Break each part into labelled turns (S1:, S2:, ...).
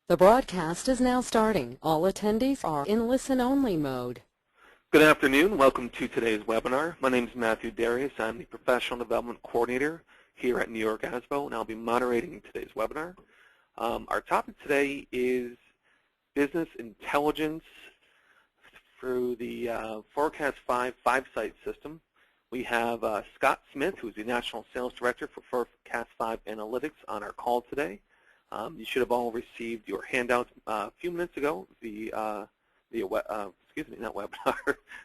S1: The broadcast is now starting. All attendees are in listen-only mode.
S2: Good afternoon. Welcome to today's webinar. My name is Matthew Darius. I'm the Professional Development Coordinator here at NYSASBO, and I'll be moderating today's webinar. Our topic today is business intelligence through the Forecast5 5-site system. We have Scott Smith, who's the National Sales Director for Forecast5 Analytics, on our call today. You should have all received your handouts a few minutes ago via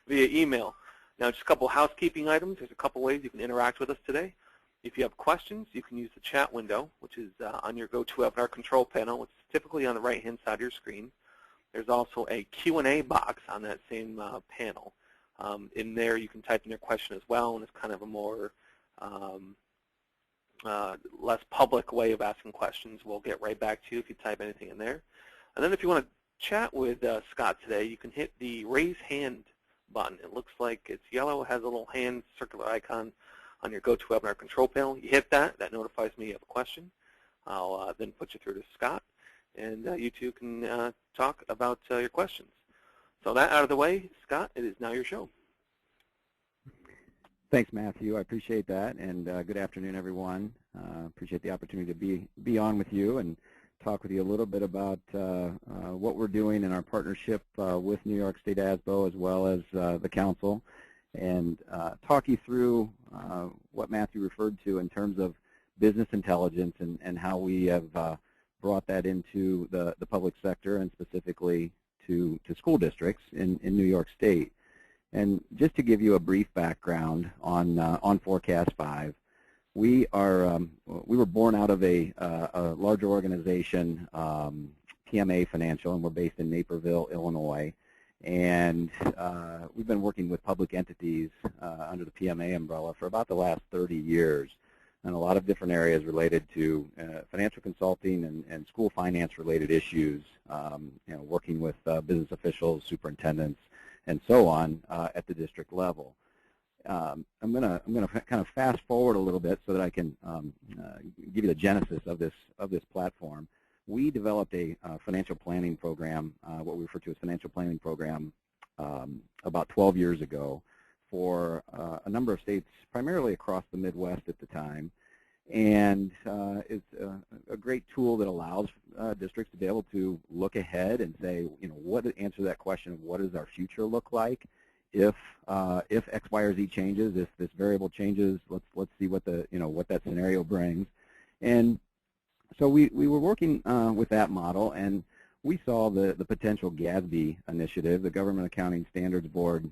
S2: email. Now, just a couple housekeeping items. There's a couple ways you can interact with us today. If you have questions, you can use the chat window, which is on your GoToWebinar control panel, which is typically on the right-hand side of your screen. There's also a Q&A box on that same panel. In there, you can type in your question as well, and it's kind of a more less public way of asking questions. We'll get right back to you if you type anything in there. And then if you want to chat with Scott today, you can hit the raise hand button. It looks like it's yellow, has a little hand circular icon on your GoToWebinar control panel. You hit that, that notifies me of a question. I'll then put you through to Scott, and you two can talk about your questions. So that out of the way, Scott, it is now your show.
S3: Thanks, Matthew. I appreciate that, and good afternoon, everyone. Appreciate the opportunity to be on with you and talk with you a little bit about what we're doing in our partnership with New York State ASBO as well as the Council, and talk you through what Matthew referred to in terms of business intelligence and how we have brought that into the public sector and specifically to school districts in New York State. And just to give you a brief background on Forecast5, we were born out of a larger organization, PMA Financial, and we're based in Naperville, Illinois. And we've been working with public entities under the PMA umbrella for about the last 30 years, and a lot of different areas related to financial consulting and school finance-related issues. Working with business officials, superintendents, and so on at the district level. I'm gonna kind of fast forward a little bit so that I can give you the genesis of this platform. We developed a financial planning program, what we refer to as financial planning program, about 12 years ago for a number of states, primarily across the Midwest at the time. And it's a great tool that allows districts to be able to look ahead and say, what to answer that question of what does our future look like if X, Y, or Z changes, if this variable changes, let's see what what that scenario brings. And so we were working with that model, and we saw the potential GASB initiative, the Government Accounting Standards Board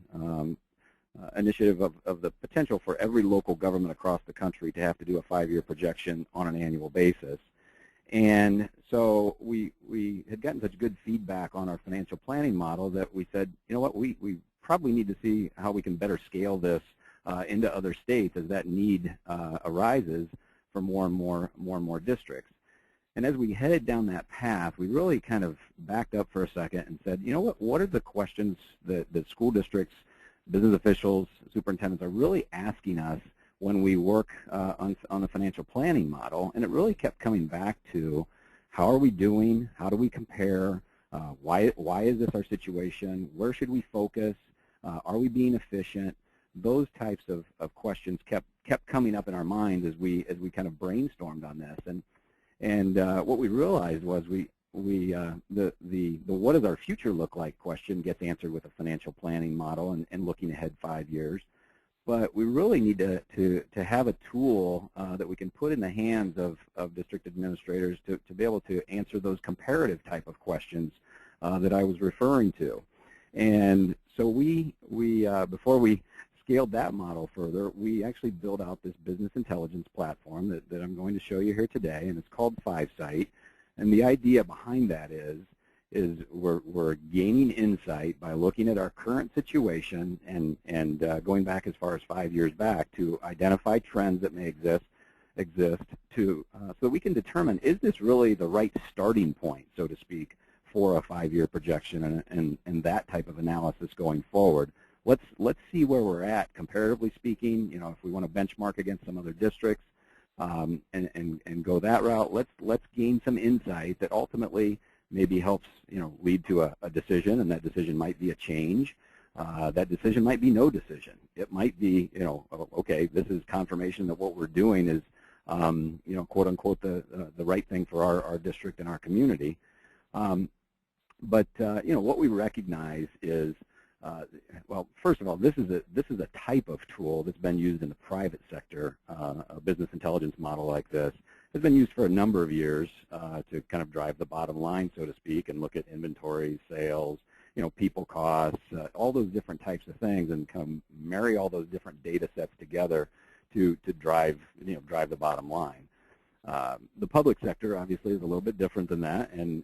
S3: initiative of the potential for every local government across the country to have to do a 5-year projection on an annual basis. And so we had gotten such good feedback on our financial planning model that we said, you know what, we probably need to see how we can better scale this into other states as that need arises for more and more districts. And as we headed down that path, we really kind of backed up for a second and said, you know what are the questions that school districts, business officials, superintendents are really asking us when we work on the financial planning model? And it really kept coming back to how are we doing, how do we compare, why is this our situation, where should we focus, are we being efficient? Those types of questions kept coming up in our minds as we kind of brainstormed on this. And what we realized was the what does our future look like question gets answered with a financial planning model and looking ahead 5 years. But we really need to have a tool that we can put in the hands of district administrators to be able to answer those comparative type of questions that I was referring to. And so we before we scaled that model further, we actually built out this business intelligence platform that I'm going to show you here today, and it's called 5-site. And the idea behind that is we're gaining insight by looking at our current situation and going back as far as 5 years back to identify trends that may exist so that we can determine, is this really the right starting point, so to speak, for a 5-year projection and that type of analysis going forward. Let's see where we're at comparatively speaking. If we want to benchmark against some other districts and go that route, let's gain some insight that ultimately maybe helps lead to a decision, and that decision might be a change. That decision might be no decision. It might be, okay, this is confirmation that what we're doing is, quote unquote, the right thing for our district and our community. But what we recognize is, well, first of all, this is a type of tool that's been used in the private sector. A business intelligence model like this has been used for a number of years to kind of drive the bottom line, so to speak, and look at inventory, sales, people costs, all those different types of things, and kind of marry all those different data sets together to drive the bottom line. The public sector obviously is a little bit different than that, and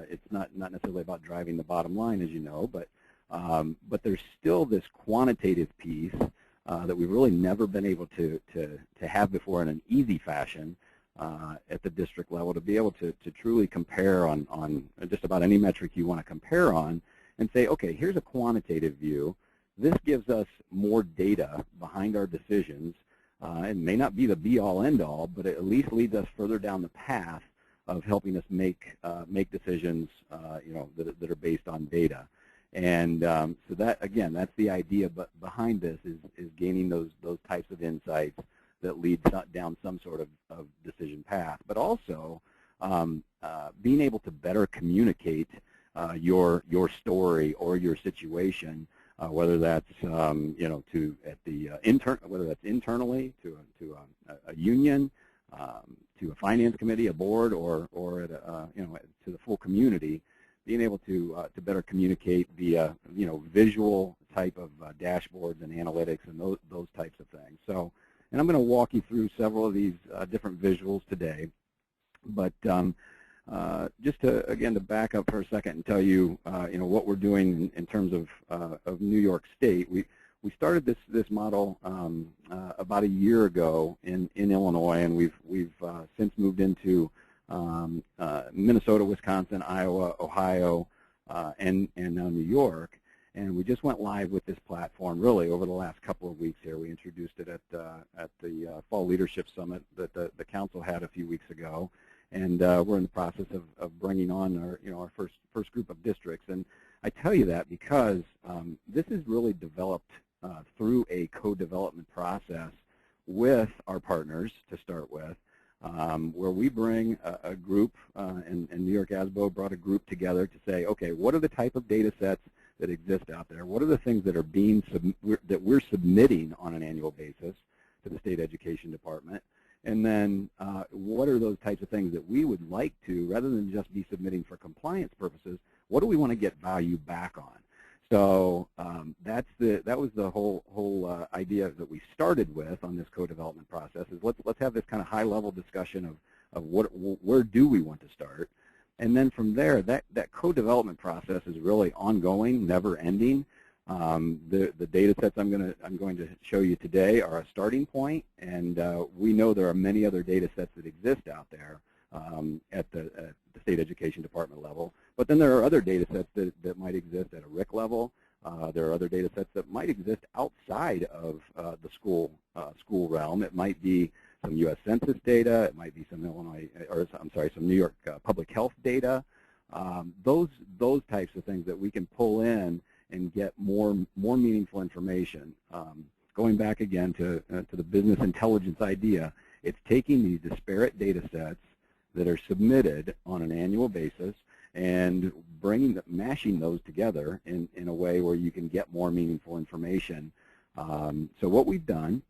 S3: it's not necessarily about driving the bottom line, as you know, but there's still this quantitative piece that we've really never been able to have before in an easy fashion at the district level, to be able to truly compare on just about any metric you want to compare on, and say, okay, here's a quantitative view. This gives us more data behind our decisions. It may not be the be-all, end-all, but it at least leads us further down the path of helping us make decisions, that are based on data. And so that, again, that's the idea. But behind this is gaining those types of insights that lead down some sort of decision path, but also being able to better communicate your story or your situation, whether that's whether that's internally to a union, to a finance committee, a board, or at to the full community, being able to better communicate via visual type of dashboards and analytics and those types of things. So, and I'm going to walk you through several of these different visuals today, but just to back up for a second and tell you what we're doing in terms of New York State. We started this model about a year ago in Illinois, and we've since moved into Minnesota, Wisconsin, Iowa, Ohio, and now New York. And we just went live with this platform really over the last couple of weeks here. We introduced it at the Fall Leadership Summit that the council had a few weeks ago. And we're in the process of bringing on our first group of districts. And I tell you that because this is really developed through a co-development process with our partners to start with, where we bring a group, and New York ASBO brought a group together to say, okay, what are the type of data sets that exist out there? What are the things that are that we're submitting on an annual basis to the State Education Department? And then what are those types of things that we would like to, rather than just be submitting for compliance purposes, what do we want to get value back on? So that was the whole idea that we started with on this co-development process, is let's have this kind of high-level discussion of where do we want to start. And then from there, that co-development process is really ongoing, never-ending. The data sets I'm going to show you today are a starting point, and we know there are many other data sets that exist out there at the State Education Department level. But then there are other data sets that might exist at a RIC level. There are other data sets that might exist outside of the school realm. It might be some U.S. Census data. It might be some some New York public health data. Those types of things that we can pull in and get more meaningful information. Going back again to the business intelligence idea, it's taking these disparate data sets that are submitted on an annual basis and mashing those together in a way where you can get more meaningful information. So what we've done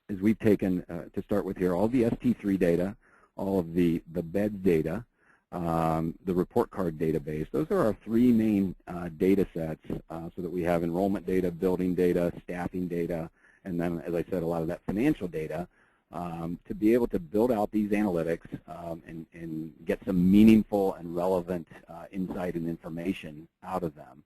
S3: is we've taken, to start with here, all the ST3 data, all of the beds data, the report card database. Those are our three main data sets, so that we have enrollment data, building data, staffing data, and then, as I said, a lot of that financial data, to be able to build out these analytics and get some meaningful and relevant insight and information out of them.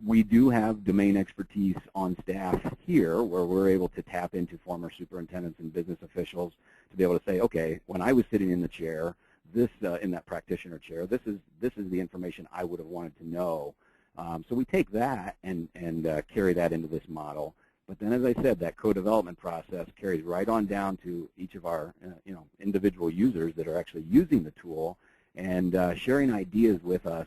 S3: We do have domain expertise on staff here where we're able to tap into former superintendents and business officials to be able to say, okay, when I was sitting in the chair, in that practitioner chair, this is the information I would have wanted to know. So we take that and carry that into this model. But then, as I said, that co-development process carries right on down to each of our individual users that are actually using the tool, and sharing ideas with us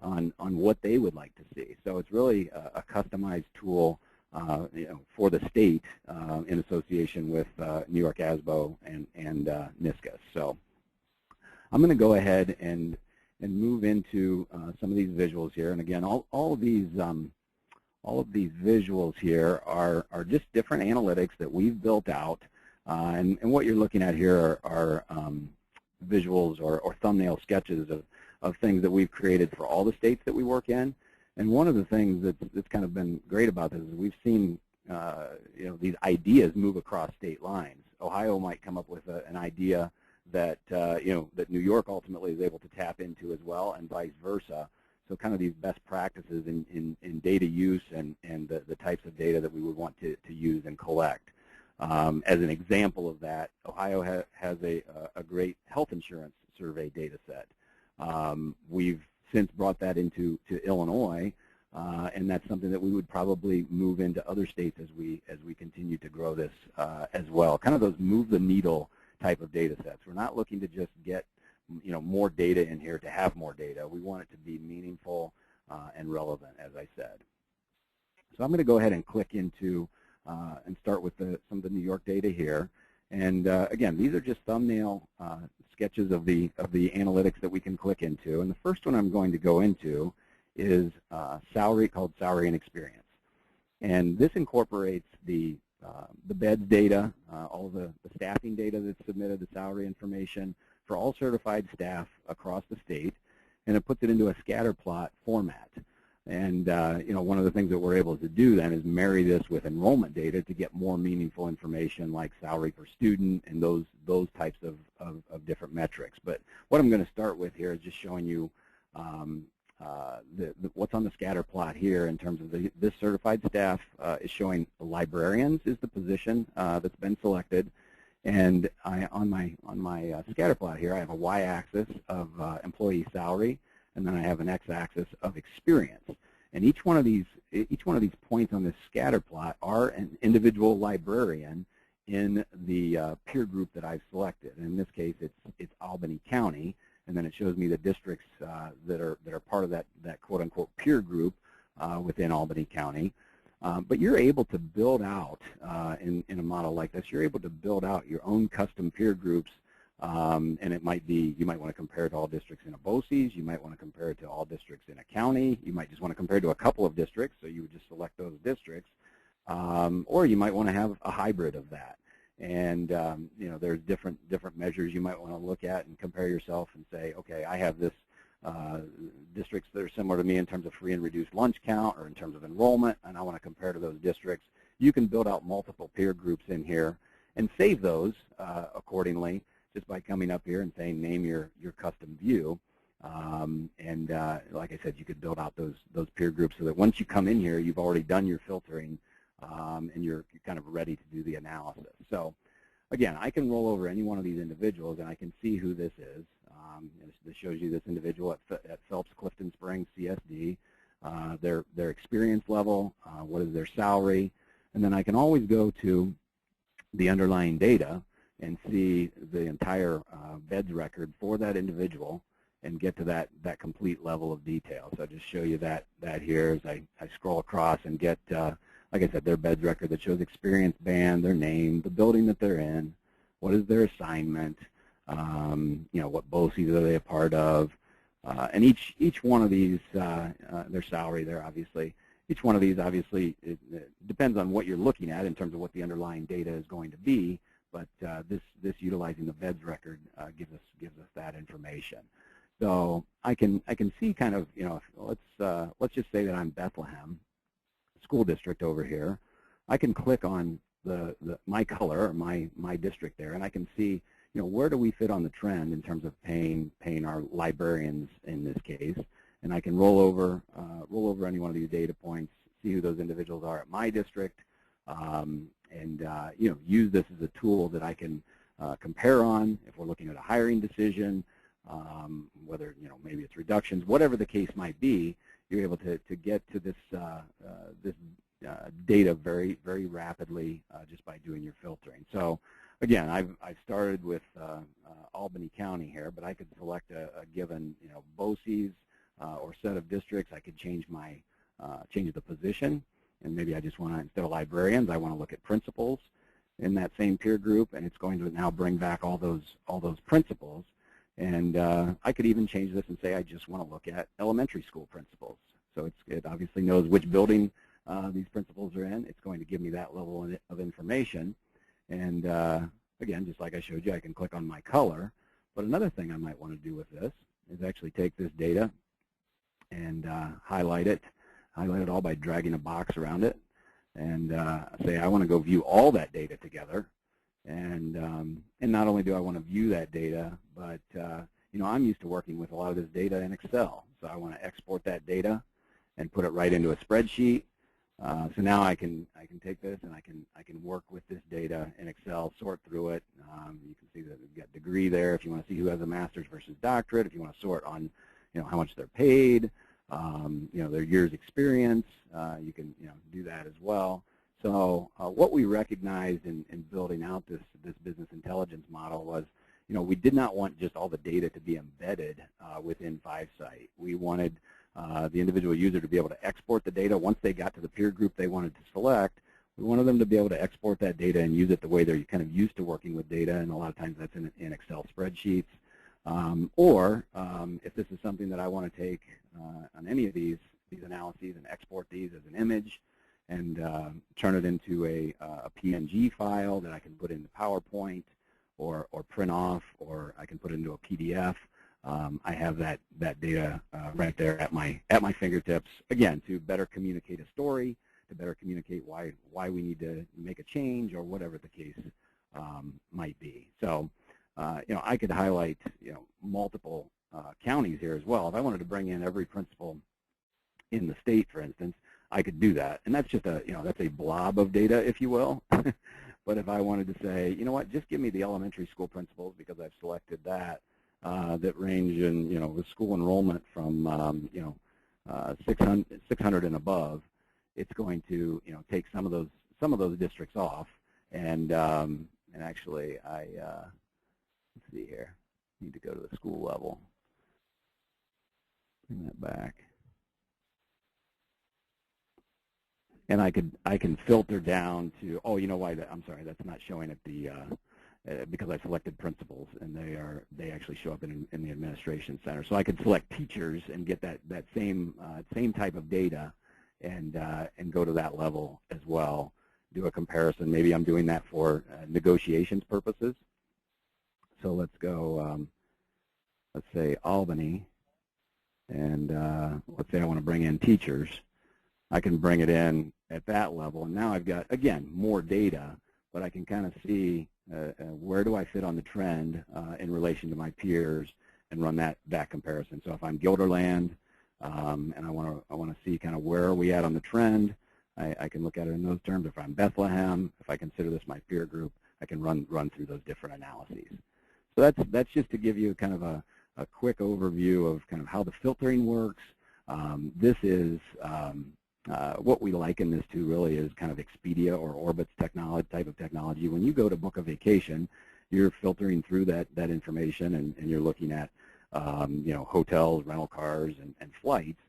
S3: on what they would like to see. So it's really a customized tool for the state in association with New York ASBO and NYSCAS. So I'm going to go ahead and move into some of these visuals here. And again, all of these visuals here are just different analytics that we've built out. And what you're looking at here are visuals or thumbnail sketches of things that we've created for all the states that we work in. And one of the things that's kind of been great about this is we've seen these ideas move across state lines. Ohio might come up with an idea that that New York ultimately is able to tap into as well, and vice versa. So kind of these best practices in data use and the types of data that we would want to use and collect. As an example of that, Ohio has a great health insurance survey data set. We've since brought that into Illinois, and that's something that we would probably move into other states as we continue to grow this as well. Kind of those move the needle type of data sets. We're not looking to just get more data in here to have more data. We want it to be meaningful and relevant, as I said. So I'm going to go ahead and click into and start with some of the New York data here. And again, these are just thumbnail sketches of the analytics that we can click into. And the first one I'm going to go into is salary, called salary and experience. And this incorporates the beds data, all the staffing data that's submitted, the salary information for all certified staff across the state, and it puts it into a scatter plot format. And one of the things that we're able to do then is marry this with enrollment data to get more meaningful information like salary per student and those types of different metrics. But what I'm going to start with here is just showing you what's on the scatter plot here in terms of this certified staff is showing librarians is the position that's been selected. And on my scatter plot here, I have a y-axis of employee salary, and then I have an x-axis of experience. And each one of these points on this scatter plot are an individual librarian in the peer group that I've selected. And in this case, it's Albany County, and then it shows me the districts that are part of that quote-unquote peer group within Albany County. But you're able to build out, in a model like this, you're able to build out your own custom peer groups, and it might be, you might want to compare it to all districts in a BOCES, you might want to compare it to all districts in a county, you might just want to compare it to a couple of districts, so you would just select those districts, or you might want to have a hybrid of that. And there's different measures you might want to look at and compare yourself and say, okay, I have this districts that are similar to me in terms of free and reduced lunch count or in terms of enrollment, and I want to compare to those districts. You can build out multiple peer groups in here and save those accordingly just by coming up here and saying name your custom view. Like I said, you could build out those peer groups so that once you come in here, you've already done your filtering and you're kind of ready to do the analysis. So again, I can roll over any one of these individuals and I can see who this is. This shows you this individual at Phelps Clifton Springs CSD, their experience level, what is their salary, and then I can always go to the underlying data and see the entire beds record for that individual and get to that complete level of detail. So I'll just show you that here as I scroll across and get, like I said, their beds record that shows experience band, their name, the building that they're in, what is their assignment, what BOCES are they a part of, and each one of these, their salary there obviously, each one of these obviously it depends on what you're looking at in terms of what the underlying data is going to be, but this utilizing the beds record gives us that information. So I can see kind of, let's just say that I'm Bethlehem school district over here. I can click on my color or my district there, and I can see where do we fit on the trend in terms of paying our librarians in this case, and I can roll over any one of these data points, see who those individuals are at my district, and use this as a tool that I can compare on if we're looking at a hiring decision, whether maybe it's reductions, whatever the case might be. You're able to get to this data very, very rapidly just by doing your filtering. So again, I've started with Albany County here, but I could select a given, BOCES or set of districts. I could change my change the position, and maybe I just want to, instead of librarians, I want to look at principals in that same peer group, and it's going to now bring back all those principals. And I could even change this and say I just want to look at elementary school principals. So it obviously knows which building these principals are in. It's going to give me that level of information. And again, just like I showed you, I can click on my color. But another thing I might want to do with this is actually take this data and highlight it all by dragging a box around it, and say I want to go view all that data together. And not only do I want to view that data, but I'm used to working with a lot of this data in Excel. So I want to export that data and put it right into a spreadsheet. So now I can take this and I can work with this data in Excel, sort through it. You can see that we've got degree there. If you want to see who has a master's versus doctorate, if you want to sort on how much they're paid, their year's experience, you can do that as well. So what we recognized in building out this business intelligence model was, we did not want just all the data to be embedded within 5Site. We wanted the individual user to be able to export the data. Once they got to the peer group they wanted to select, we wanted them to be able to export that data and use it the way they're kind of used to working with data, and a lot of times that's in Excel spreadsheets. Or if this is something that I want to take on any of these analyses and export these as an image and turn it into a PNG file that I can put into PowerPoint or print off, or I can put it into a PDF. I have that data right there at my fingertips, again, to better communicate a story, to better communicate why we need to make a change, or whatever the case might be. So I could highlight multiple counties here as well. If I wanted to bring in every principal in the state, for instance, I could do that, and that's just that's a blob of data, if you will. But if I wanted to say, what, just give me the elementary school principals, because I've selected that, that range in with school enrollment from 600 and above, it's going to take some of those districts off, and actually let's see here, need to go to the school level, bring that back. And I can filter down to, oh, you know why? I'm sorry, that's not showing at the because I selected principals, and they actually show up in the administration center. So I could select teachers and get that same type of data, and go to that level as well. Do a comparison. Maybe I'm doing that for negotiations purposes. So let's go. Let's say Albany, and let's say I want to bring in teachers. I can bring it in at that level, and now I've got, again, more data, but I can kind of see where do I fit on the trend in relation to my peers, and run that comparison. So if I'm Guilderland and I want to see kind of where are we at on the trend, I can look at it in those terms. If I'm Bethlehem, if I consider this my peer group, I can run through those different analyses. So that's just to give you kind of a quick overview of kind of how the filtering works. This is what we liken this to really is kind of Expedia or Orbit's type of technology. When you go to book a vacation, you're filtering through that information, and you're looking at hotels, rental cars, and flights.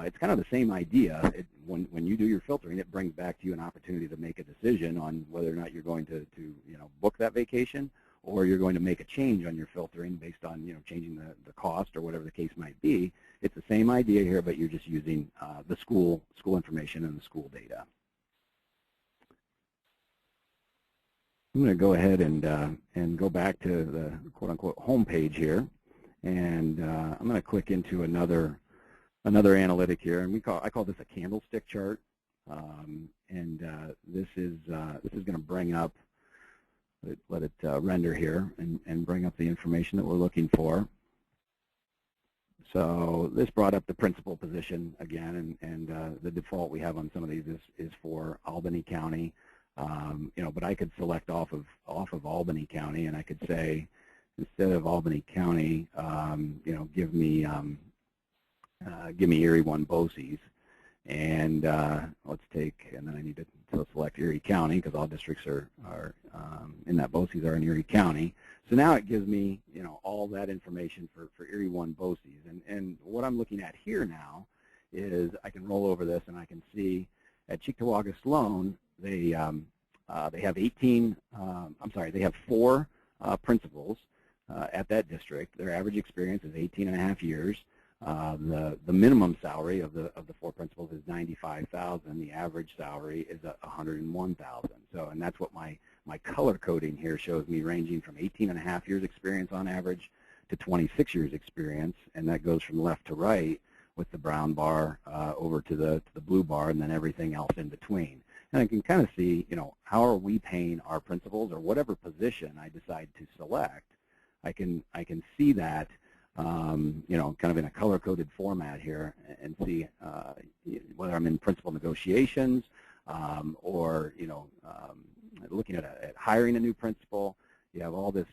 S3: It's kind of the same idea. When you do your filtering, it brings back to you an opportunity to make a decision on whether or not you're going to book that vacation, or you're going to make a change on your filtering based on changing the cost or whatever the case might be. It's the same idea here, but you're just using the school information and the school data. I'm going to go ahead and go back to the quote-unquote home page here, and I'm going to click into another analytic here, and I call this a candlestick chart, and this is going to bring up, let it render here and bring up the information that we're looking for. So this brought up the principal position again, and the default we have on some of these is for Albany County, but I could select off of Albany County, and I could say, instead of Albany County, give me Erie 1 BOCES, and let's take, and then I need to to select Erie County because all districts are in that BOCES are in Erie County. So now it gives me, all that information for Erie 1 BOCES. And what I'm looking at here now is I can roll over this and I can see at Cheektowaga Sloan, they have 18, they have 4 principals at that district. Their average experience is 18.5 years. The minimum salary of the 4 principals is $95,000. The average salary is $101,000. So, and that's what my color coding here shows me, ranging from 18.5 years experience on average to 26 years experience, and that goes from left to right with the brown bar over to the blue bar, and then everything else in between. And I can kind of see, how are we paying our principals, or whatever position I decide to select. I can see that, kind of in a color-coded format here, and see whether I'm in principal negotiations, or looking at hiring a new principal. You have all this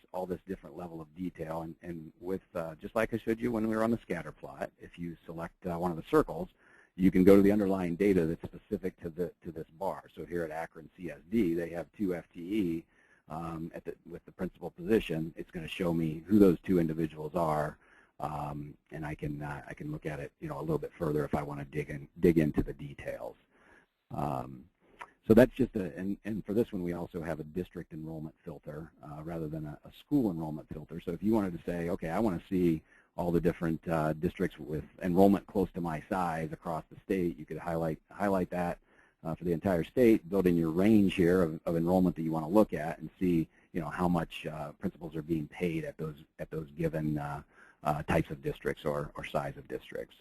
S3: different level of detail, and with just like I showed you when we were on the scatter plot, if you select one of the circles, you can go to the underlying data that's specific to this bar. So here at Akron CSD, they have 2 FTE with the principal position. It's going to show me who those 2 individuals are, and I can look at it a little bit further if I want to dig into the details. So that's just and for this one we also have a district enrollment filter rather than a school enrollment filter. So if you wanted to say, okay, I want to see all the different districts with enrollment close to my size across the state, you could highlight that for the entire state, build in your range here of enrollment that you want to look at, and see how much principals are being paid at those given types of districts or size of districts.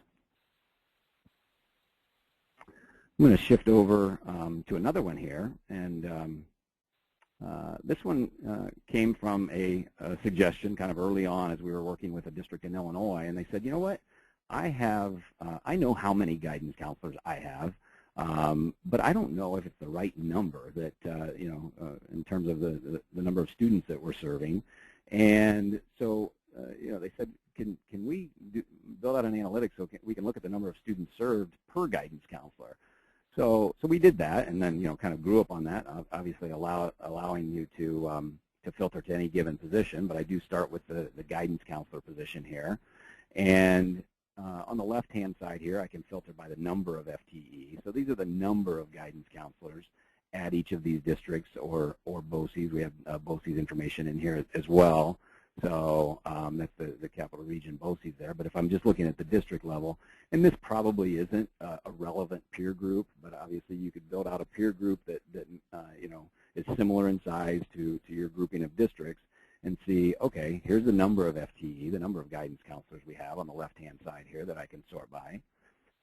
S3: I'm going to shift over to another one here, and this one came from a suggestion kind of early on as we were working with a district in Illinois, and they said, you know what, I know how many guidance counselors I have, but I don't know if it's the right number that, in terms of the number of students that we're serving. And so, they said, can we build out an analytics so we can look at the number of students served per guidance counselor? So we did that, and then kind of grew up on that. Obviously, allowing you to filter to any given position, but I do start with the guidance counselor position here, and on the left-hand side here, I can filter by the number of FTE. So these are the number of guidance counselors at each of these districts or BOCES. We have BOCES information in here as well. So that's the capital region BOCES there. But if I'm just looking at the district level, and this probably isn't a relevant peer group, but obviously you could build out a peer group that is similar in size to your grouping of districts, and see, okay, here's the number of FTE, the number of guidance counselors we have on the left-hand side here that I can sort by.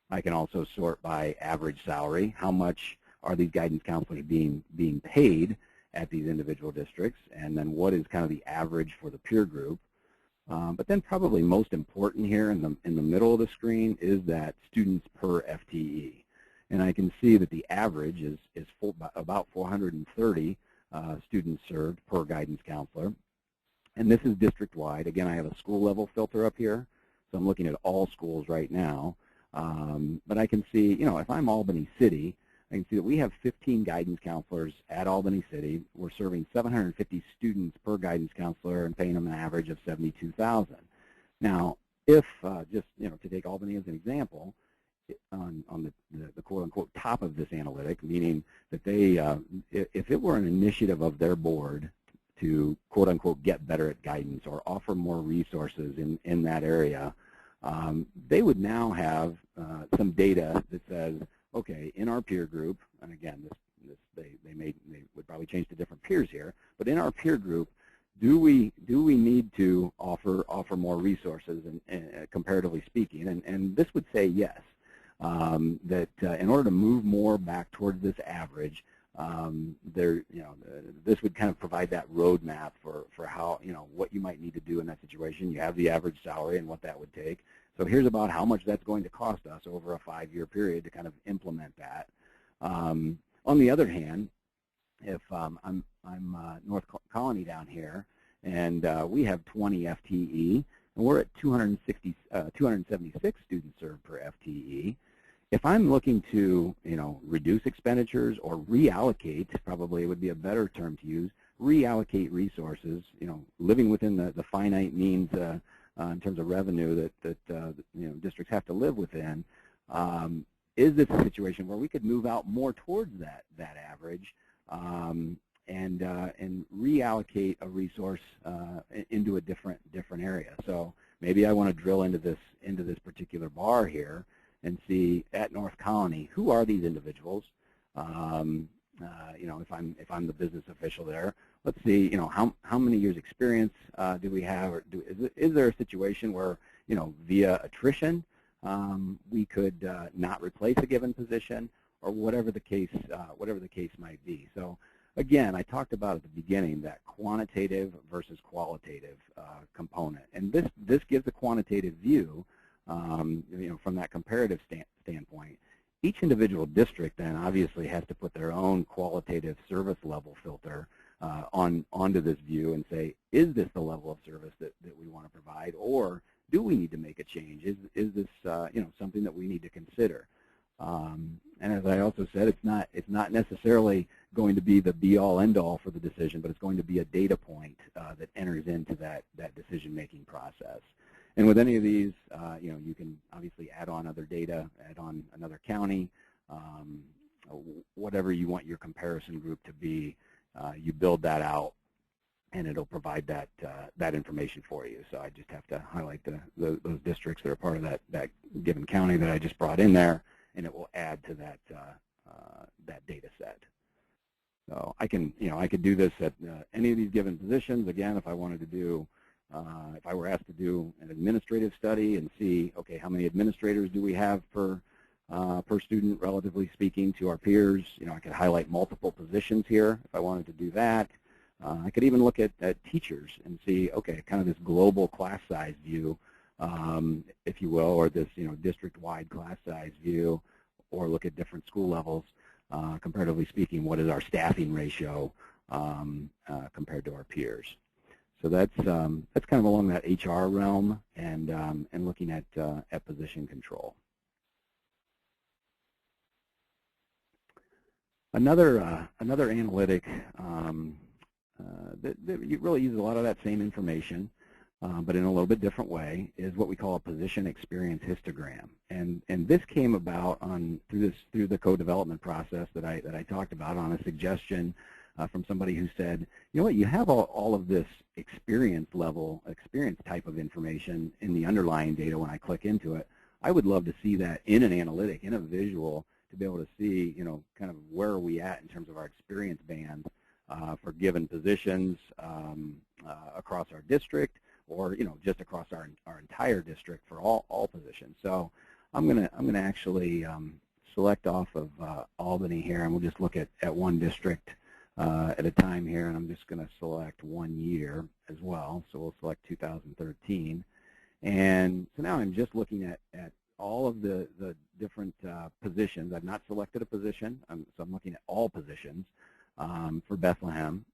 S3: I can also sort by average salary. How much are these guidance counselors being paid at these individual districts, and then what is kind of the average for the peer group. But then probably most important here in the middle of the screen is that students per FTE. And I can see that the average is about 430 students served per guidance counselor. And this is district-wide. Again, I have a school-level filter up here, so I'm looking at all schools right now. But I can see, if I'm Albany City, I can see that we have 15 guidance counselors at Albany City. We're serving 750 students per guidance counselor and paying them an average of $72,000. Now, if just to take Albany as an example, on the quote-unquote top of this analytic, meaning that they, if it were an initiative of their board to quote-unquote get better at guidance or offer more resources in that area, they would now have some data that says, okay, in our peer group, and again, they would probably change to different peers here, but in our peer group, do we need to offer more resources, and comparatively speaking, and this would say yes, that in order to move more back towards this average, this would kind of provide that roadmap for how, what you might need to do in that situation. You have the average salary and what that would take. So here's about how much that's going to cost us over a 5-year period to kind of implement that. On the other hand, if I'm North Colony down here, and we have 20 FTE, and we're at 276 students served per FTE. If I'm looking to, reduce expenditures or reallocate, probably would be a better term to use, reallocate resources, living within the finite means in terms of revenue that districts have to live within, is this a situation where we could move out more towards that average and reallocate a resource into a different area? So maybe I want to drill into this particular bar here and see at North Colony, who are these individuals? If I'm the business official there, let's see, how many years experience do we have, or is there a situation where, via attrition, we could not replace a given position, or whatever the case might be. So again, I talked about at the beginning that quantitative versus qualitative component, and this gives a quantitative view, from that comparative standpoint. Each individual district then obviously has to put their own qualitative service level filter onto this view and say, is this the level of service that we want to provide, or do we need to make a change? Is this something that we need to consider? And as I also said, it's not necessarily going to be the be-all, end-all for the decision, but it's going to be a data point that enters into that decision-making process. And with any of these, you can obviously add on other data, add on another county, whatever you want your comparison group to be. You build that out, and it'll provide that information for you. So I just have to highlight those districts that are part of that given county that I just brought in there, and it will add to that data set. So I could do this at any of these given positions. Again, if I wanted to do, if I were asked to do an administrative study and see, okay, how many administrators do we have per student, relatively speaking, to our peers? I could highlight multiple positions here if I wanted to do that. I could even look at teachers and see, okay, kind of this global class size view, if you will, or this district-wide class size view, or look at different school levels. Comparatively speaking, what is our staffing ratio compared to our peers? So that's kind of along that HR realm and looking at position control. Another analytic that really uses a lot of that same information, but in a little bit different way, is what we call a position experience histogram. And this came about through the co-development process that I talked about, on a suggestion from somebody who said, you know what, you have all of this experience type of information in the underlying data when I click into it. I would love to see that in an analytic, in a visual, to be able to see, kind of where are we at in terms of our experience band for given positions across our district, or just across our entire district for all positions. So I'm gonna actually select off of Albany here, and we'll just look at one district at a time here, and I'm just going to select 1 year as well. So we'll select 2013, and so now I'm just looking at all of the different positions. I've not selected a position, so I'm looking at all positions for Bethlehem,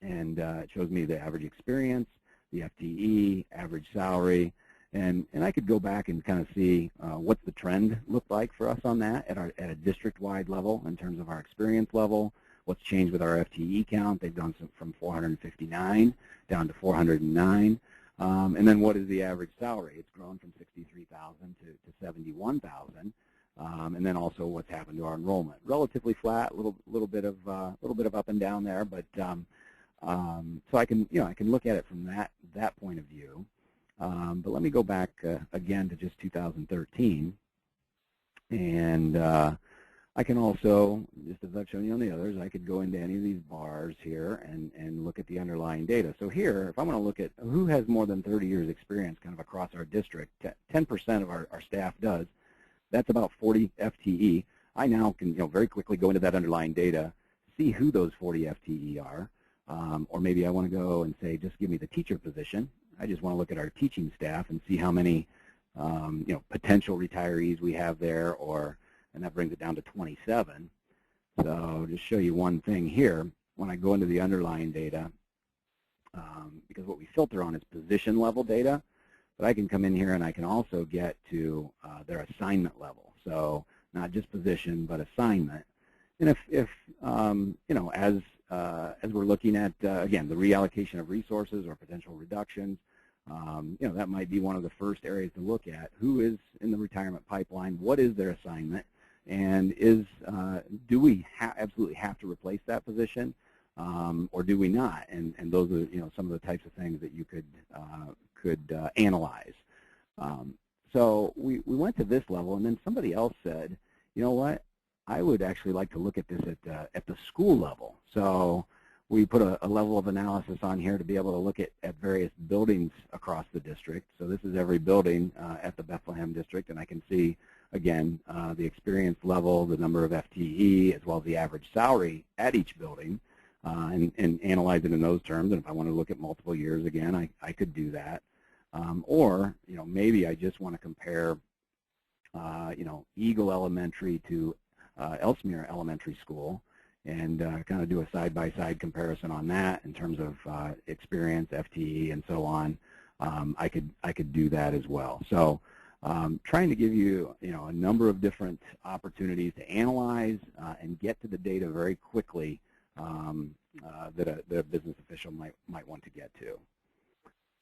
S3: and it shows me the average experience, the FTE, average salary, and I could go back and kind of see what's the trend look like for us on that at a district-wide level in terms of our experience level. What's changed with our FTE count? They've gone from 459 down to 409. And then what is the average salary? It's grown from 63,000 to 71,000. And then also what's happened to our enrollment? Relatively flat, a little bit of up and down there, but so I can look at it from that point of view. But let me go back again to just 2013, and I can also, just as I've shown you on the others, I could go into any of these bars here and look at the underlying data. So here, if I want to look at who has more than 30 years experience kind of across our district, 10% of our staff does. That's about 40 FTE. I now can very quickly go into that underlying data, see who those 40 FTE are, or maybe I want to go and say, just give me the teacher position. I just want to look at our teaching staff and see how many potential retirees we have there, and that brings it down to 27. So just show you one thing here. When I go into the underlying data, because what we filter on is position level data, but I can come in here and I can also get to their assignment level. So not just position, but assignment. And if you know, as we're looking at, again, the reallocation of resources or potential reductions, you know, that might be one of the first areas to look at. Who is in the retirement pipeline? What is their assignment? And do we absolutely have to replace that position, or do we not? And those are, you know, some of the types of things that you could analyze. So we went to this level, and then somebody else said, you know what? I would actually like to look at this at the school level. So we put a level of analysis on here to be able to look at various buildings across the district. So this is every building at the Bethlehem district, and I can see, again, the experience level, the number of FTE, as well as the average salary at each building, and analyze it in those terms. And if I want to look at multiple years, again, I could do that. Or, you know, maybe I just want to compare, you know, Eagle Elementary to Ellesmere Elementary School, and kind of do a side-by-side comparison on that in terms of experience, FTE, and so on. I could do that as well. So trying to give you, you know, a number of different opportunities to analyze and get to the data very quickly that a business official might want to get to.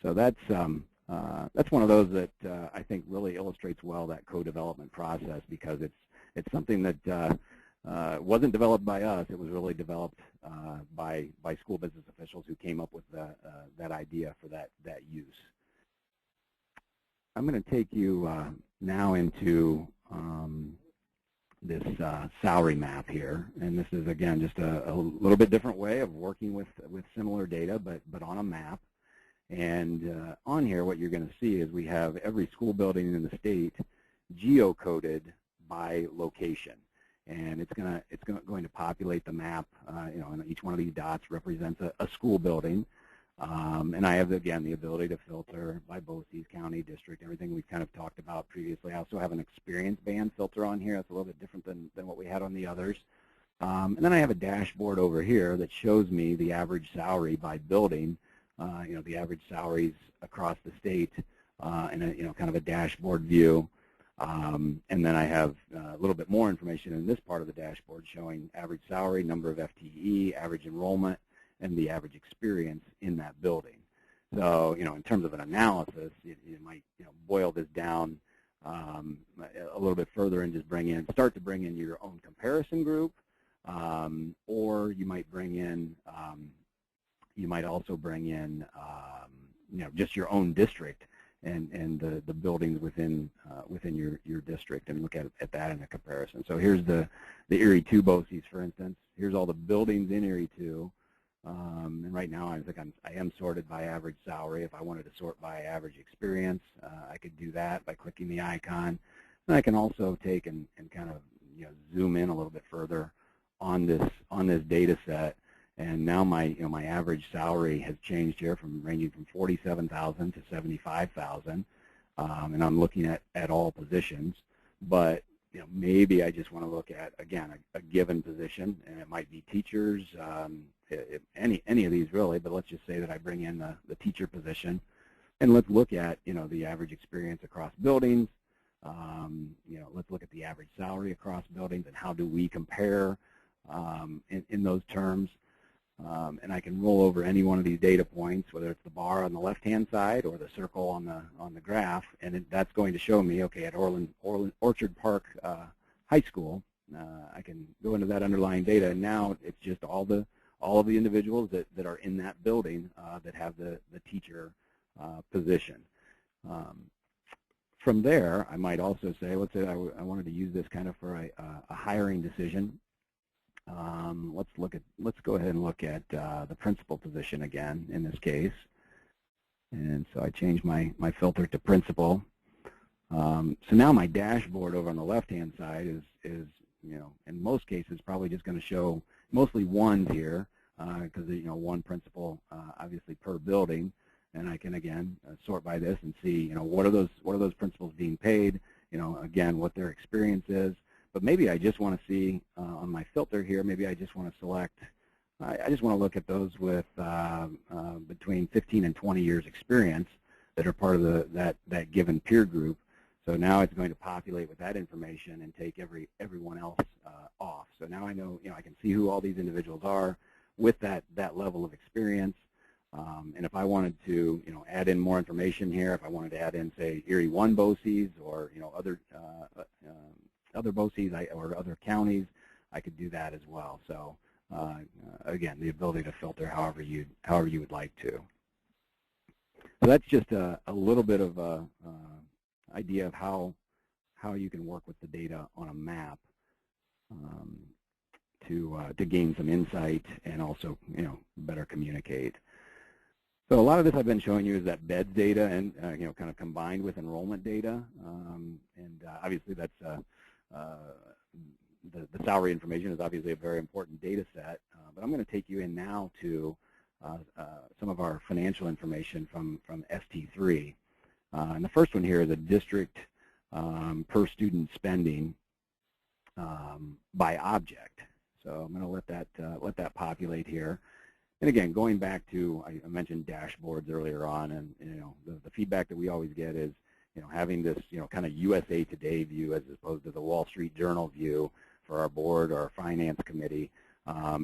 S3: So that's one of those that I think really illustrates well that co-development process, because it's something that wasn't developed by us. It was really developed by school business officials who came up with that idea for that use. I'm going to take you now into this salary map here, and this is, again, just a little bit different way of working with similar data, but on a map. And on here, what you're going to see is we have every school building in the state geocoded by location, and it's going to populate the map. You know, and each one of these dots represents a school building. And I have, again, the ability to filter by BOCES, county, district, everything we've kind of talked about previously. I also have an experience band filter on here. That's a little bit different than what we had on the others. And then I have a dashboard over here that shows me the average salary by building, you know, the average salaries across the state, and you know, kind of a dashboard view. And then I have a little bit more information in this part of the dashboard showing average salary, number of FTE, average enrollment, and the average experience in that building. So, you know, in terms of an analysis, you might, you know, boil this down a little bit further and just start to bring in your own comparison group, or you might bring in, you might also bring in, you know, just your own district and the buildings within your district, and look at that in a comparison. So here's the Erie 2 BOCES, for instance. Here's all the buildings in Erie 2. And right now, I am sorted by average salary. If I wanted to sort by average experience, I could do that by clicking the icon. And I can also take and kind of, you know, zoom in a little bit further on this data set. And now my average salary has changed here from ranging from $47,000 to $75,000, and I'm looking at all positions. But, you know, maybe I just want to look at, again, a given position, and it might be teachers, any of these really. But let's just say that I bring in the teacher position, and let's look at, you know, the average experience across buildings. You know, let's look at the average salary across buildings, and how do we compare in those terms. And I can roll over any one of these data points, whether it's the bar on the left-hand side or the circle on the graph, and that's going to show me, okay, at Orchard Park High School, I can go into that underlying data, and now it's just all of the individuals that are in that building that have the teacher position. From there, I might also say, let's say I wanted to use this kind of for a hiring decision. Let's go ahead and look at the principal position again in this case. And so I changed my filter to principal. So now my dashboard over on the left-hand side is, you know, in most cases probably just going to show mostly ones here, because, you know, one principal obviously per building. And I can, again, sort by this and see, you know, what are those principals being paid, you know, again, what their experience is. But maybe I just want to see on my filter here, maybe I just want to select, I just want to look at those with between 15 and 20 years experience that are part of that given peer group. So now it's going to populate with that information and take everyone else off. So now I know, I can see who all these individuals are with that level of experience. And if I wanted to, add in more information here, if I wanted to add in, say, Erie 1 BOCES or, other BOCES or other counties, I could do that as well. So again, the ability to filter however you would like to. So that's just a little bit of a idea of how you can work with the data on a map to gain some insight and also better communicate. So a lot of this I've been showing you is that beds data and kind of combined with enrollment data, and obviously that's the salary information is obviously a very important data set. But I'm going to take you in now to some of our financial information from ST3. And the first one here is a district per student spending by object. So I'm going to let that populate here. And again, going back to, I mentioned dashboards earlier on, and the feedback that we always get is having this kind of USA Today view as opposed to the Wall Street Journal view for our board or our finance committee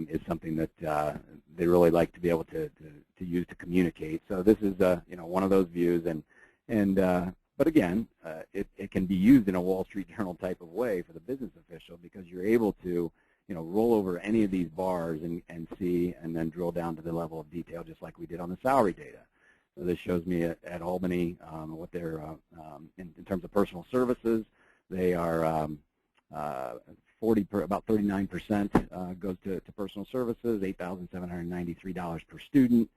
S3: is something that they really like to be able to use to communicate. So this is one of those views, but again, it can be used in a Wall Street Journal type of way for the business official because you're able to roll over any of these bars and see, and then drill down to the level of detail, just like we did on the salary data. So this shows me at Albany what they're in terms of personal services. They are about 39% goes to personal services, $8,793 per student.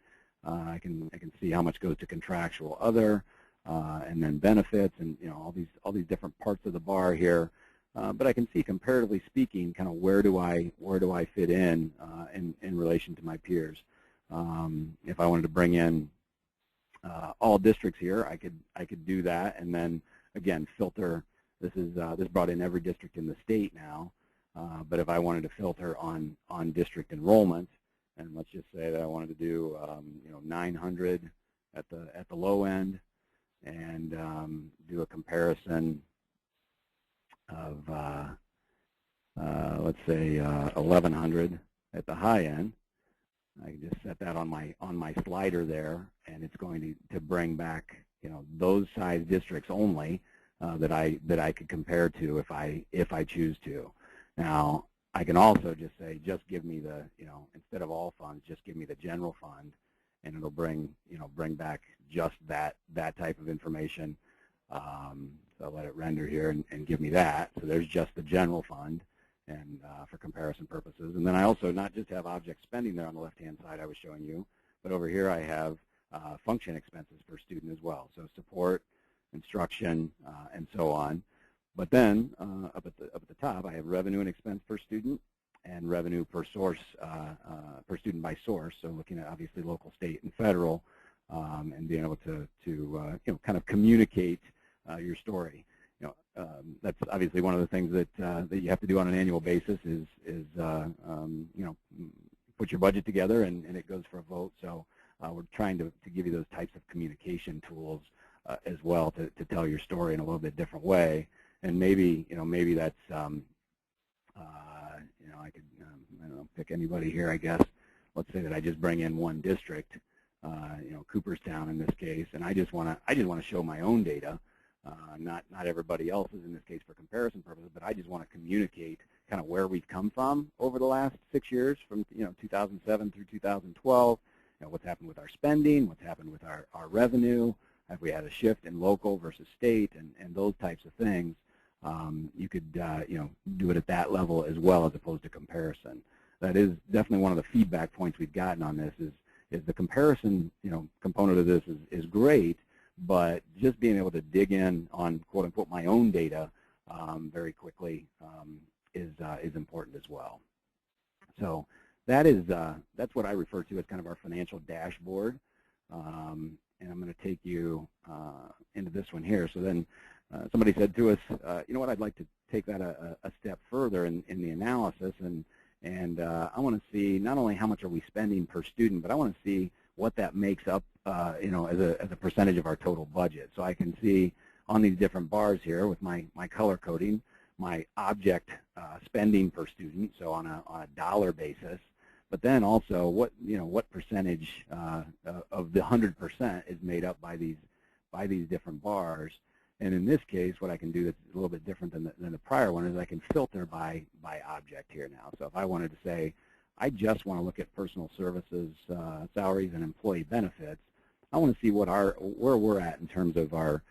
S3: I can see how much goes to contractual other, and then benefits, and all these different parts of the bar here. But I can see, comparatively speaking, kind of where do I fit in relation to my peers. If I wanted to bring in all districts here, I could do that, and then again filter. This brought in every district in the state now. But if I wanted to filter on district enrollment, and let's just say that I wanted to do 900 at the low end, and do a comparison of let's say 1100 at the high end. I can just set that on my slider there, and it's going to bring back those size districts only that I could compare to if I choose to. Now I can also just say, just give me the instead of all funds, just give me the general fund, and it'll bring back just that type of information. So I'll let it render here and give me that. So there's just the general fund, and for comparison purposes. And then I also not just have object spending there on the left-hand side I was showing you, but over here I have function expenses per student as well. So support, instruction, and so on. But then up at the top I have revenue and expense per student, and revenue per source, per student by source. So looking at obviously local, state, and federal, and being able to kind of communicate your story. That's obviously one of the things that you have to do on an annual basis is put your budget together, and it goes for a vote. So we're trying to give you those types of communication tools as well to tell your story in a little bit different way. And maybe that's I could I don't know, pick anybody here, I guess. Let's say that I just bring in one district, Cooperstown in this case, and I just want to show my own data. Not everybody else's in this case for comparison purposes, but I just want to communicate kind of where we've come from over the last 6 years, from 2007 through 2012. What's happened with our spending, what's happened with our revenue, have we had a shift in local versus state, and those types of things. You could do it at that level as well as opposed to comparison. That is definitely one of the feedback points we've gotten on this is the comparison component of this is great. But just being able to dig in on quote unquote my own data very quickly is important as well. So that's what I refer to as kind of our financial dashboard, and I'm going to take you into this one here. So then somebody said to us, you know what, I'd like to take that a step further in the analysis, and I want to see not only how much are we spending per student, but I want to see what that makes up, as a percentage of our total budget. So I can see on these different bars here with my color coding, my object spending per student, so on a dollar basis, but then also what percentage of the 100% is made up by these different bars. And in this case, what I can do that's a little bit different than the prior one is I can filter by object here now. So if I wanted to say, I just want to look at personal services, salaries, and employee benefits, I want to see where we're at in terms of our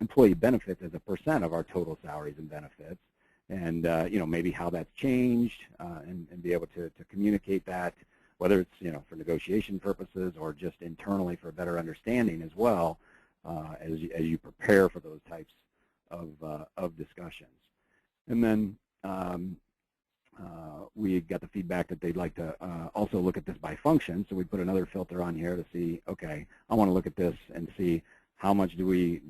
S3: employee benefits as a percent of our total salaries and benefits, and maybe how that's changed, and be able to communicate that, whether it's for negotiation purposes or just internally for a better understanding as well, as you prepare for those types of discussions. And then we got the feedback that they'd like to also look at this by function, so we put another filter on here to see, okay, I want to look at this and see how much do we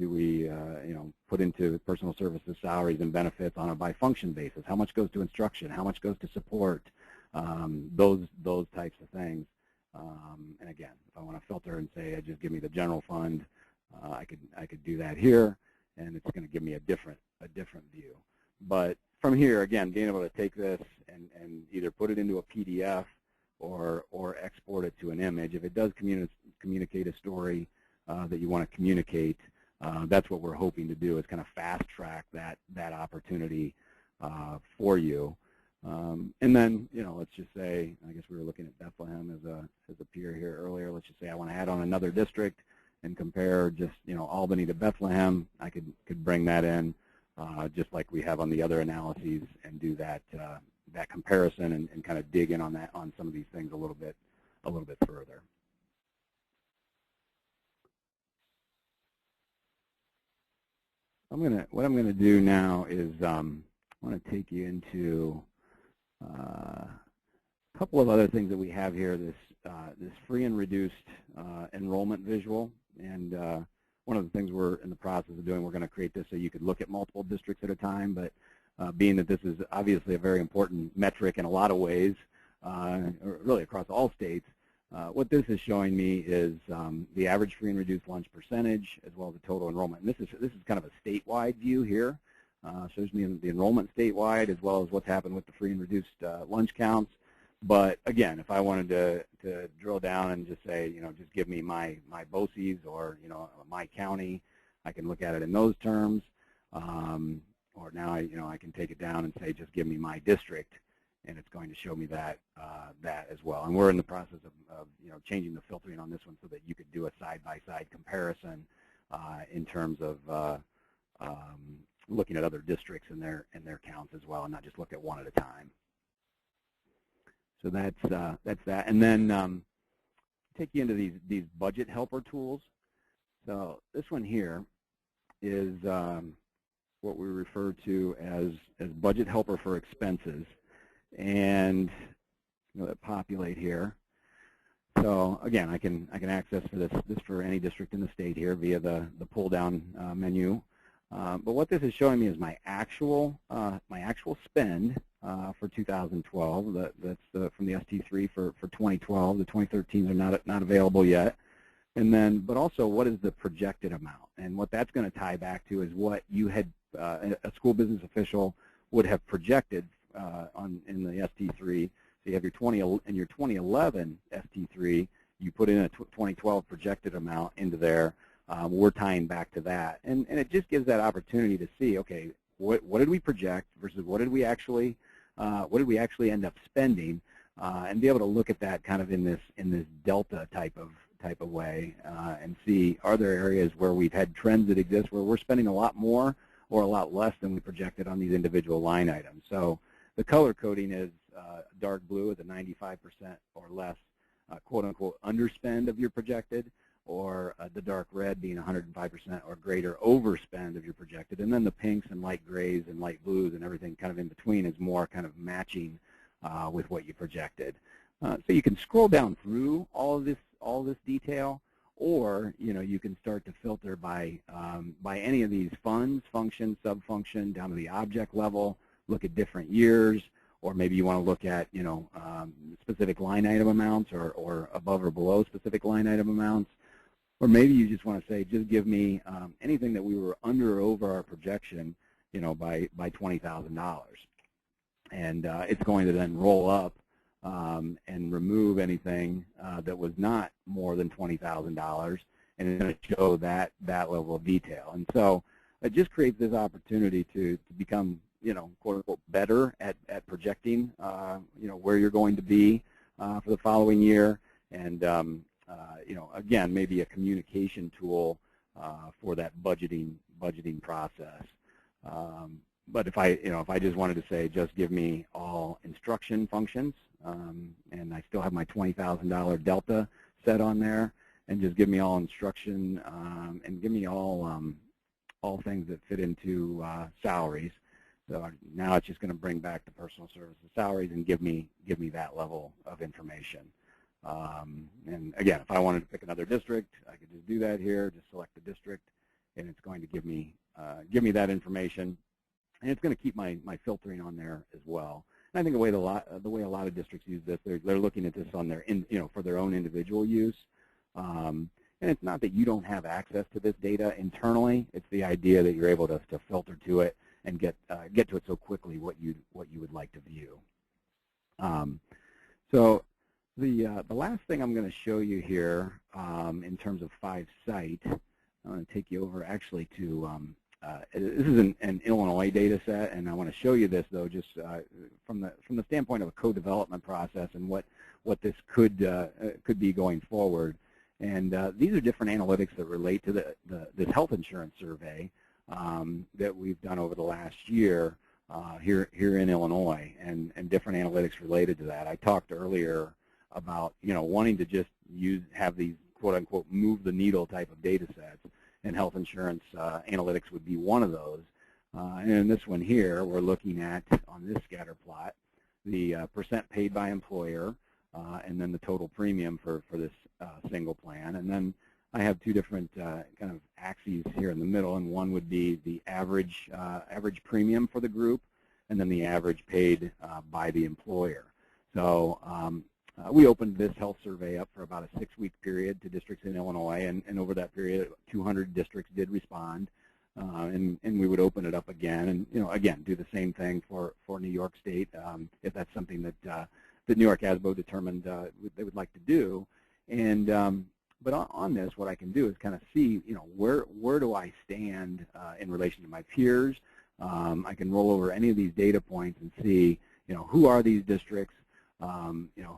S3: put into personal services, salaries, and benefits on a by function basis. How much goes to instruction? How much goes to support? Those types of things. And again, if I want to filter and say, just give me the general fund, I could do that here, and it's going to give me a different view. But from here, again, being able to take this and either put it into a PDF or export it to an image. If it does communicate a story that you want to communicate, that's what we're hoping to do, is kind of fast track that opportunity for you. And then, let's just say, I guess we were looking at Bethlehem as a peer here earlier. Let's just say I want to add on another district and compare just Albany to Bethlehem. I could bring that in just like we have on the other analyses, and do that comparison and kind of dig in on some of these things a little bit further. What I'm gonna do now is I want to take you into a couple of other things that we have here. This free and reduced enrollment visual, and one of the things we're in the process of doing, we're going to create this so you could look at multiple districts at a time. But being that this is obviously a very important metric in a lot of ways, really across all states, what this is showing me is the average free and reduced lunch percentage, as well as the total enrollment. And this is kind of a statewide view here. Shows me the enrollment statewide, as well as what's happened with the free and reduced lunch counts. But again, if I wanted to drill down and just say, just give me my BOCES or my county, I can look at it in those terms. Or now I can take it down and say, just give me my district, and it's going to show me that as well. And we're in the process of changing the filtering on this one so that you could do a side-by-side comparison in terms of looking at other districts and their counts as well, and not just look at one at a time. So that's that. And then take you into these budget helper tools. So this one here is what we refer to as budget helper for expenses, and that populate here. So again, I can access for this for any district in the state here via the pull down menu. But what this is showing me is my actual spend for 2012. That's from the ST3 for 2012. The 2013s are not available yet. And then, but also, what is the projected amount? And what that's going to tie back to is what you had a school business official would have projected in the ST3. So you have your 2011 ST3. You put in a 2012 projected amount into there. We're tying back to that, and it just gives that opportunity to see, okay, what did we project versus what did we actually end up spending, and be able to look at that kind of in this delta type of way, and see, are there areas where we've had trends that exist where we're spending a lot more or a lot less than we projected on these individual line items. So the color coding is dark blue is a 95% or less quote unquote underspend of your projected, or the dark red being 105% or greater overspend of your projected. And then the pinks and light grays and light blues and everything kind of in between is more kind of matching with what you projected. So you can scroll down through all this detail, or you can start to filter by any of these funds, function, subfunction, down to the object level, look at different years, or maybe you want to look at specific line item amounts, or above or below specific line item amounts. Or maybe you just want to say, just give me anything that we were under or over our projection, by $20,000. And it's going to then roll up and remove anything that was not more than $20,000, and it's going to show that level of detail. And so it just creates this opportunity to become, quote unquote, better at projecting, where you're going to be for the following year, and again, maybe a communication tool for that budgeting process. But if I just wanted to say, just give me all instruction functions, and I still have my $20,000 delta set on there, and just give me all instruction, and give me all things that fit into salaries. So now it's just going to bring back the personal services salaries and give me that level of information. And again, if I wanted to pick another district, I could just do that here. Just select the district, and it's going to give me that information. And it's going to keep my filtering on there as well. And I think the way a lot of districts use this, they're looking at this on their for their own individual use. And it's not that you don't have access to this data internally. It's the idea that you're able to filter to it and get to it so quickly what you would like to view. So the last thing I'm going to show you here in terms of 5-site, I'm going to take you over actually to this is an Illinois data set, and I want to show you this though just from the standpoint of a co-development process and what this could be going forward. And these are different analytics that relate to this health insurance survey that we've done over the last year here in Illinois, and different analytics related to that. I talked earlier about wanting to just have these quote unquote move the needle type of data sets, and health insurance analytics would be one of those. And in this one here, we're looking at, on this scatter plot, the percent paid by employer, and then the total premium for this single plan. And then I have two different kind of axes here in the middle, and one would be the average premium for the group, and then the average paid by the employer. So we opened this health survey up for about a 6-week period to districts in Illinois, and over that period, 200 districts did respond, and we would open it up again, and again do the same thing for New York State if that's something that New York ASBO determined they would like to do. And but on this, what I can do is kind of see where do I stand in relation to my peers. I can roll over any of these data points and see who are these districts.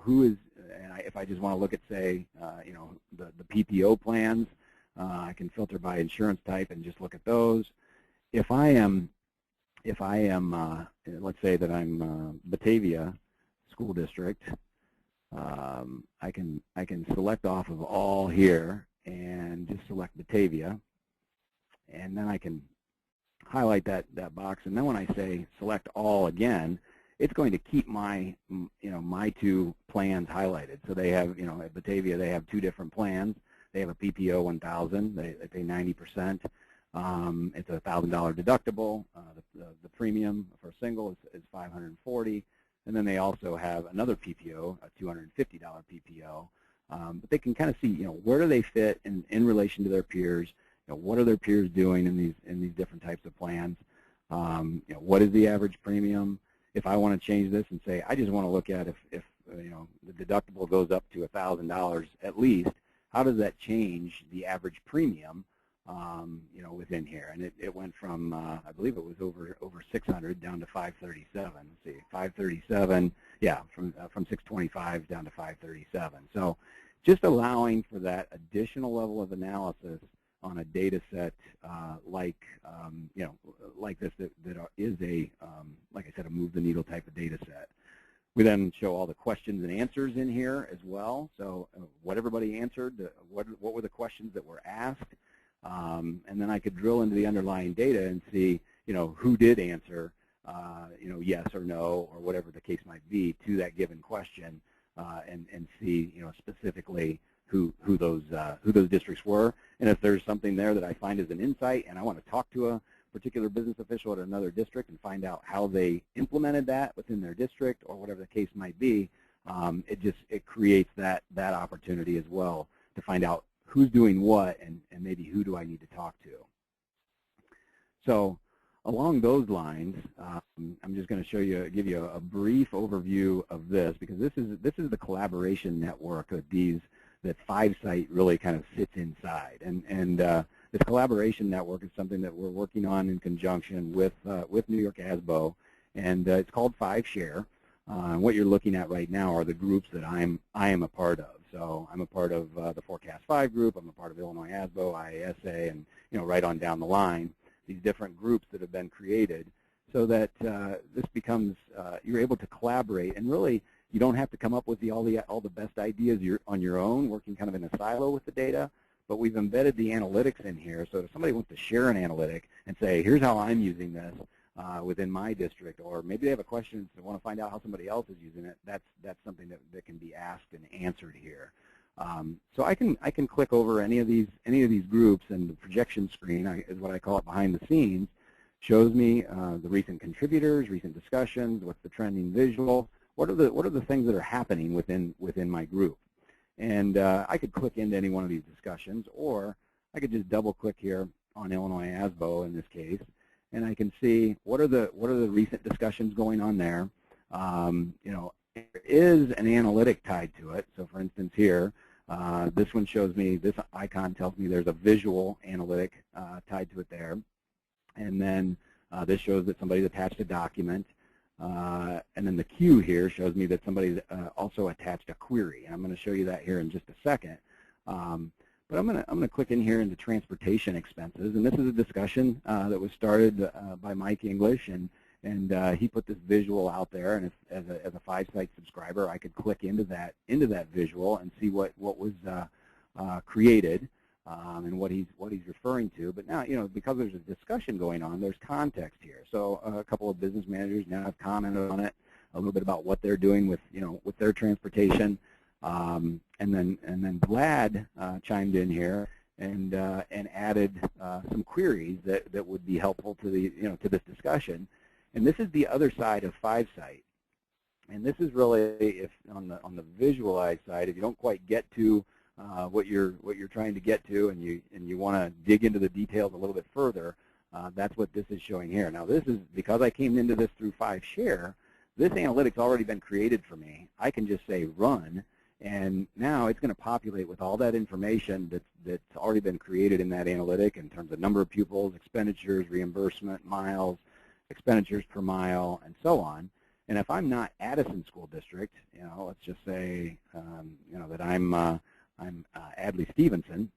S3: Who is, and if I just want to look at, say, the PPO plans, I can filter by insurance type and just look at those. If I am, let's say that I'm Batavia School District, I can select off of all here and just select Batavia, and then I can highlight that box, and then when I say select all again, it's going to keep my my two plans highlighted. So they have at Batavia they have two different plans. They have a PPO 1000. They pay 90%. It's a $1,000 deductible. The premium for a single is $540, and then they also have another PPO, a $250 PPO. But they can kind of see where do they fit in relation to their peers. What are their peers doing in these different types of plans? What is the average premium? If I want to change this and say I just want to look at if the deductible goes up to $1,000 at least, how does that change the average premium within here? And it went from I believe it was over 600 down to 537. Let's see, 537, yeah, from 625 down to 537. So just allowing for that additional level of analysis on a data set like this that is a like I said, a move the needle type of data set. We then show all the questions and answers in here as well. So what everybody answered, what were the questions that were asked, and then I could drill into the underlying data and see who did answer yes or no or whatever the case might be to that given question, and see specifically who those districts were. And if there's something there that I find is an insight and I want to talk to a particular business official at another district and find out how they implemented that within their district or whatever the case might be, it creates that opportunity as well to find out who's doing what, and maybe who do I need to talk to. So along those lines, I'm just going to give you a brief overview of this, because this is the collaboration network that 5Site really kind of sits inside. And this collaboration network is something that we're working on in conjunction with New York ASBO, and it's called 5Share. And what you're looking at right now are the groups that I am a part of. So I'm a part of the Forecast5 group. I'm a part of Illinois ASBO, IASA, and right on down the line, these different groups that have been created, so that this becomes you're able to collaborate, and really you don't have to come up with all the best ideas on your own, working kind of in a silo with the data. But we've embedded the analytics in here, so if somebody wants to share an analytic and say, here's how I'm using this within my district, or maybe they have a question and want to find out how somebody else is using it, that's something that can be asked and answered here. So I can click over any of these groups, and the projection screen is what I call it, behind the scenes, shows me the recent contributors, recent discussions, what's the trending visual, what are the things that are happening within my group. And I could click into any one of these discussions, or I could just double click here on Illinois ASBO in this case, and I can see what are the recent discussions going on there. There is an analytic tied to it. So for instance here, this one shows me, this icon tells me there's a visual analytic tied to it there. And then this shows that somebody's attached a document. And then the queue here shows me that somebody's also attached a query. And I'm going to show you that here in just a second. But I'm going to click in here into transportation expenses. And this is a discussion that was started by Mike English, and he put this visual out there. And as a 5Site subscriber, I could click into that visual and see what was created. And what he's referring to. But now, because there's a discussion going on, there's context here. So a couple of business managers now have commented on it, a little bit about what they're doing with their transportation. And then Vlad chimed in here and added some queries that would be helpful to to this discussion. And this is the other side of 5Site. And this is really, if on the visualized side, if you don't quite get to what you're trying to get to, and you want to dig into the details a little bit further, that's what this is showing here. Now this is, because I came into this through 5Share, this analytic's already been created for me. I can just say run, and now it's going to populate with all that information that's already been created in that analytic in terms of number of pupils, expenditures, reimbursement, miles, expenditures per mile, and so on. And if I'm not Addison School District, let's just say that I'm Adley Stevenson,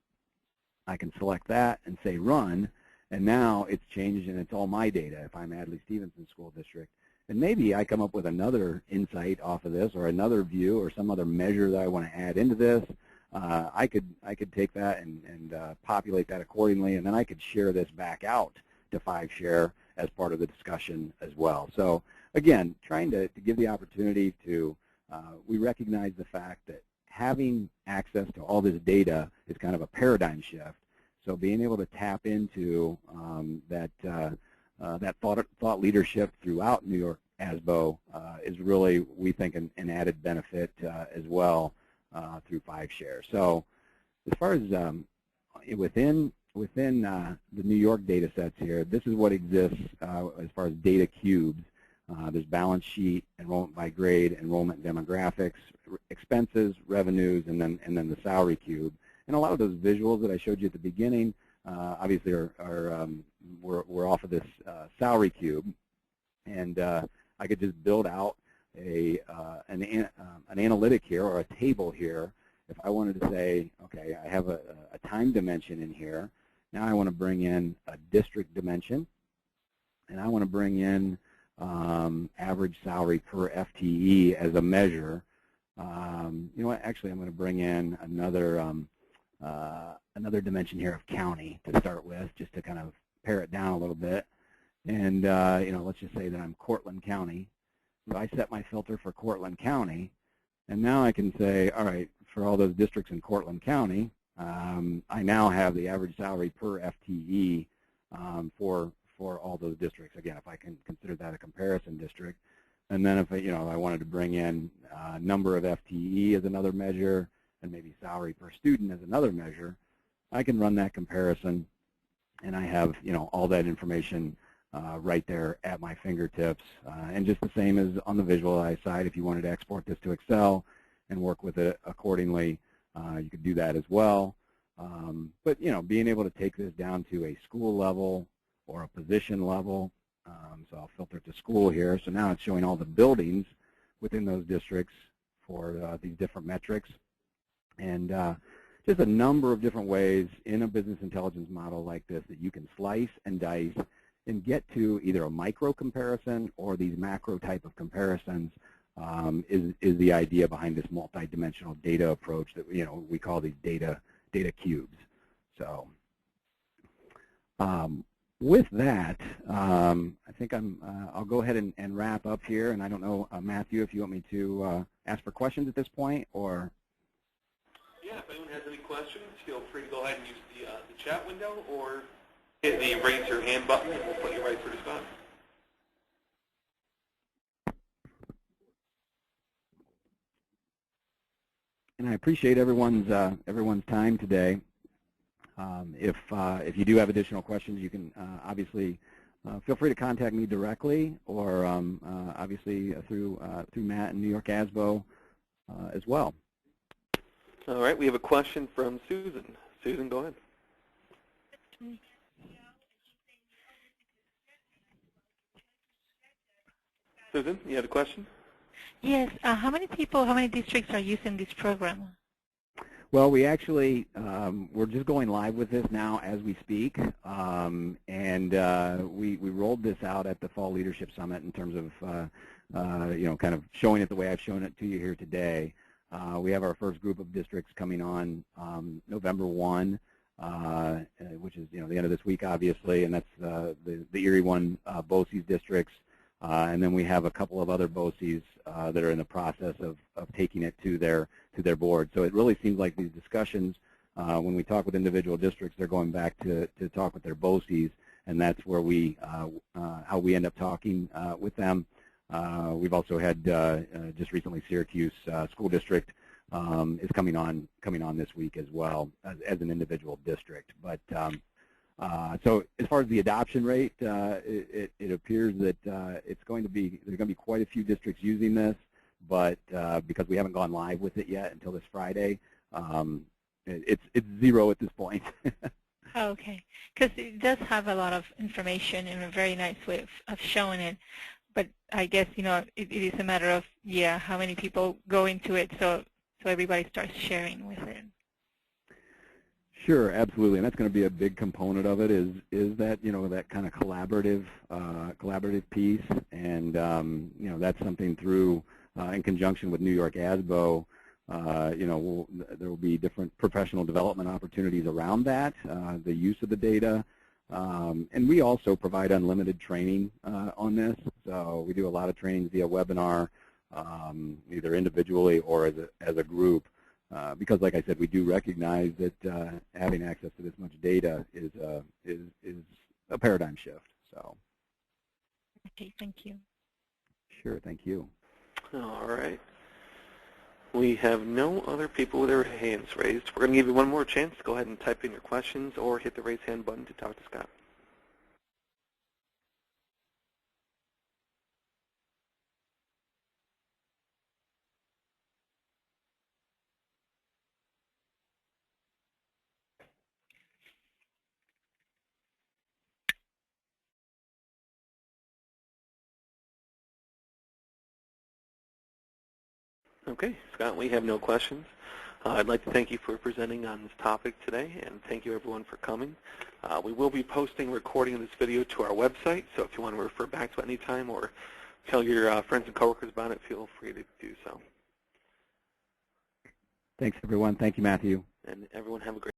S3: I can select that and say run, and now it's changed and it's all my data if I'm Adley Stevenson School District. And maybe I come up with another insight off of this, or another view, or some other measure that I want to add into this. I could take that and populate that accordingly, and then I could share this back out to 5Share as part of the discussion as well. So again, trying to give the opportunity to, we recognize the fact that having access to all this data is kind of a paradigm shift. So being able to tap into that thought leadership throughout New York ASBO is really, we think, an added benefit as well through 5Share. So as far as within the New York data sets here, this is what exists as far as data cubes. There's balance sheet, enrollment by grade, enrollment demographics, expenses, revenues, and then the salary cube. And a lot of those visuals that I showed you at the beginning, obviously we're off of this salary cube, and I could just build out an analytic here, or a table here. If I wanted to say, okay, I have a time dimension in here. Now I want to bring in a district dimension, and I want to bring in average salary per FTE as a measure. You know what? Actually, I'm going to bring in another dimension here of county to start with, just to kind of pare it down a little bit. And let's just say that I'm Cortland County. So I set my filter for Cortland County, and now I can say, all right, for all those districts in Cortland County, I now have the average salary per FTE for all those districts. Again, if I can consider that a comparison district. And then if I wanted to bring in number of FTE as another measure, and maybe salary per student as another measure, I can run that comparison, and I have all that information right there at my fingertips. And just the same as on the visualize side, if you wanted to export this to Excel and work with it accordingly, you could do that as well. But being able to take this down to a school level or a position level, so I'll filter it to school here. So now it's showing all the buildings within those districts for these different metrics. And just a number of different ways in a business intelligence model like this that you can slice and dice and get to either a micro comparison or these macro type of comparisons is the idea behind this multidimensional data approach that we call these data cubes. So with that, I think I'll go ahead and wrap up here. And I don't know, Matthew, if you want me to ask for questions at this point, or?
S2: Yeah, if anyone has any questions, feel free to go ahead and use the chat window or hit the raise your hand button, and we'll put you right through the spot.
S3: And I appreciate everyone's time today. If you do have additional questions, you can obviously feel free to contact me directly, or obviously through Matt and New York ASBO as well.
S2: All right, we have a question from Susan. Susan, go ahead. Susan, you had a question?
S4: Yes. How many people, how many districts are using this program?
S3: Well, we actually, we're just going live with this now as we speak, and we rolled this out at the Fall Leadership Summit in terms of, kind of showing it the way I've shown it to you here today. We have our first group of districts coming on November 1, which is, the end of this week, obviously, and that's the Erie 1 BOCES districts. And then we have a couple of other BOCES that are in the process of taking it to their board. So it really seems like these discussions, when we talk with individual districts, they're going back to talk with their BOCES, and that's where how we end up talking with them. We've also had just recently Syracuse School District is coming on this week as well as an individual district. But so as far as the adoption rate, it appears that there's going to be quite a few districts using this, but because we haven't gone live with it yet until this Friday, it's zero at this point.
S4: Okay, because it does have a lot of information in a very nice way of showing it, but I guess it is a matter of how many people go into it, so everybody starts sharing with it.
S3: Sure, absolutely, and that's going to be a big component of it. Is that that kind of collaborative piece, and that's something through in conjunction with New York ASBO. There will be different professional development opportunities around that, the use of the data, and we also provide unlimited training on this. So we do a lot of trainings via webinar, either individually or as a group. Because, like I said, we do recognize that having access to this much data is a paradigm shift. So.
S4: Okay, thank you.
S3: Sure, thank you.
S2: All right. We have no other people with their hands raised. We're going to give you one more chance. Go ahead and type in your questions or hit the raise hand button to talk to Scott. Okay, Scott, we have no questions. I'd like to thank you for presenting on this topic today, and thank you everyone for coming. We will be posting a recording of this video to our website, so if you want to refer back to it anytime or tell your friends and coworkers about it, feel free to do so.
S3: Thanks, everyone. Thank you, Matthew.
S2: And everyone have a great